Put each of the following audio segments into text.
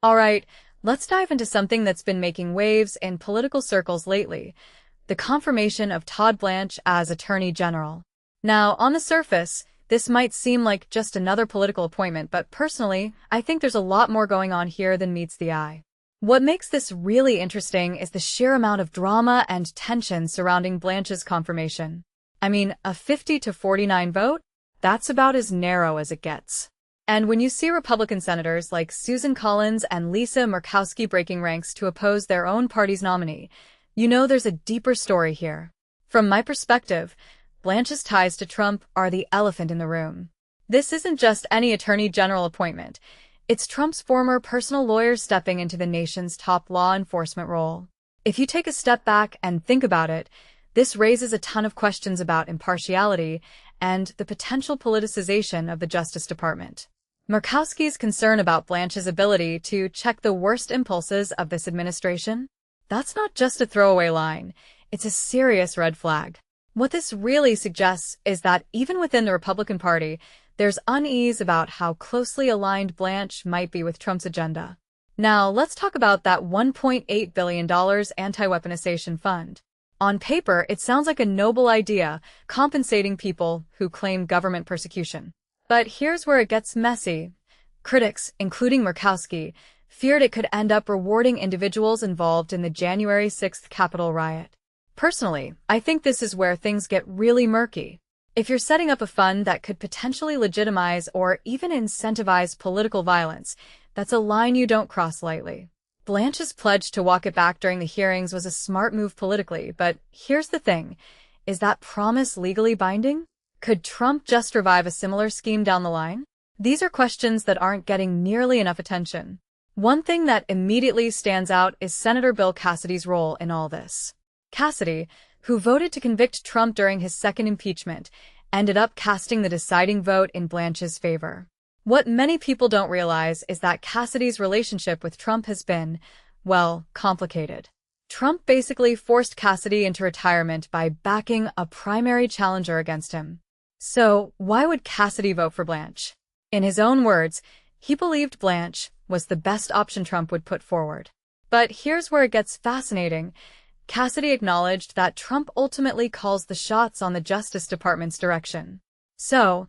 All right, let's dive into something that's been making waves in political circles lately, the confirmation of Todd Blanche as Attorney General. Now, on the surface, this might seem like just another political appointment, but personally, I think there's a lot more going on here than meets the eye. What makes this really interesting is the sheer amount of drama and tension surrounding Blanche's confirmation. I mean, a 50-49 vote? That's about as narrow as it gets. And when you see Republican senators like Susan Collins and Lisa Murkowski breaking ranks to oppose their own party's nominee, you know there's a deeper story here. From my perspective, Blanche's ties to Trump are the elephant in the room. This isn't just any attorney general appointment. It's Trump's former personal lawyer stepping into the nation's top law enforcement role. If you take a step back and think about it, this raises a ton of questions about impartiality and the potential politicization of the Justice Department. Murkowski's concern about Blanche's ability to check the worst impulses of this administration? That's not just a throwaway line. It's a serious red flag. What this really suggests is that even within the Republican Party, there's unease about how closely aligned Blanche might be with Trump's agenda. Now, let's talk about that $1.8 billion anti-weaponization fund. On paper, it sounds like a noble idea, compensating people who claim government persecution. But here's where it gets messy. Critics, including Murkowski, feared it could end up rewarding individuals involved in the January 6th Capitol riot. Personally, I think this is where things get really murky. If you're setting up a fund that could potentially legitimize or even incentivize political violence, that's a line you don't cross lightly. Blanche's pledge to walk it back during the hearings was a smart move politically, but here's the thing. Is that promise legally binding? Could Trump just revive a similar scheme down the line? These are questions that aren't getting nearly enough attention. One thing that immediately stands out is Senator Bill Cassidy's role in all this. Cassidy, who voted to convict Trump during his second impeachment, ended up casting the deciding vote in Blanche's favor. What many people don't realize is that Cassidy's relationship with Trump has been, well, complicated. Trump basically forced Cassidy into retirement by backing a primary challenger against him. So, why would Cassidy vote for Blanche? In his own words, he believed Blanche was the best option Trump would put forward. But here's where it gets fascinating. Cassidy acknowledged that Trump ultimately calls the shots on the Justice Department's direction. So,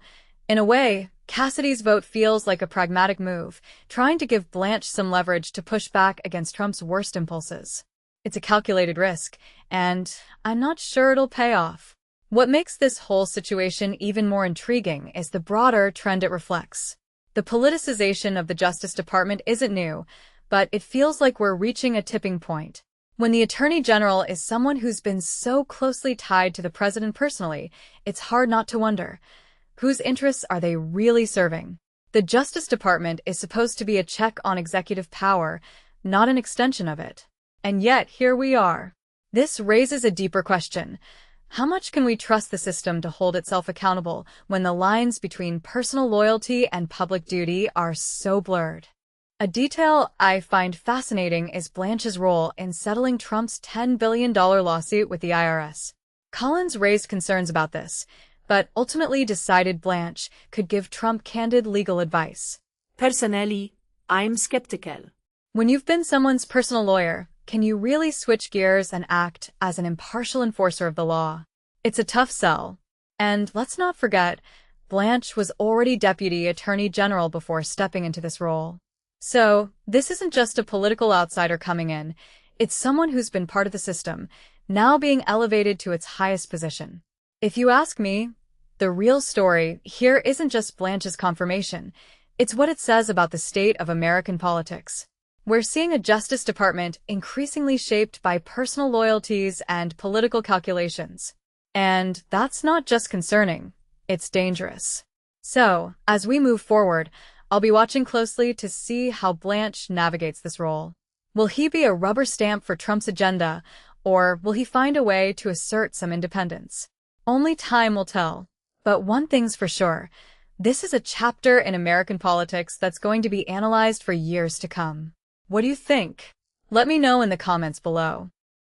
in a way, Cassidy's vote feels like a pragmatic move, trying to give Blanche some leverage to push back against Trump's worst impulses. It's a calculated risk, and I'm not sure it'll pay off. What makes this whole situation even more intriguing is the broader trend it reflects. The politicization of the Justice Department isn't new, but it feels like we're reaching a tipping point. When the Attorney General is someone who's been so closely tied to the president personally, it's hard not to wonder, whose interests are they really serving? The Justice Department is supposed to be a check on executive power, not an extension of it. And yet, here we are. This raises a deeper question. How much can we trust the system to hold itself accountable when the lines between personal loyalty and public duty are so blurred? A detail I find fascinating is Blanche's role in settling Trump's $10 billion lawsuit with the IRS. Collins raised concerns about this, but ultimately decided Blanche could give Trump candid legal advice. Personally, I'm skeptical. When you've been someone's personal lawyer, can you really switch gears and act as an impartial enforcer of the law? It's a tough sell. And let's not forget, Blanche was already Deputy Attorney General before stepping into this role. So, this isn't just a political outsider coming in, it's someone who's been part of the system, now being elevated to its highest position. If you ask me, the real story here isn't just Blanche's confirmation, it's what it says about the state of American politics. We're seeing a Justice Department increasingly shaped by personal loyalties and political calculations. And that's not just concerning, it's dangerous. So, as we move forward, I'll be watching closely to see how Blanche navigates this role. Will he be a rubber stamp for Trump's agenda, or will he find a way to assert some independence? Only time will tell. But one thing's for sure, this is a chapter in American politics that's going to be analyzed for years to come. What do you think? Let me know in the comments below.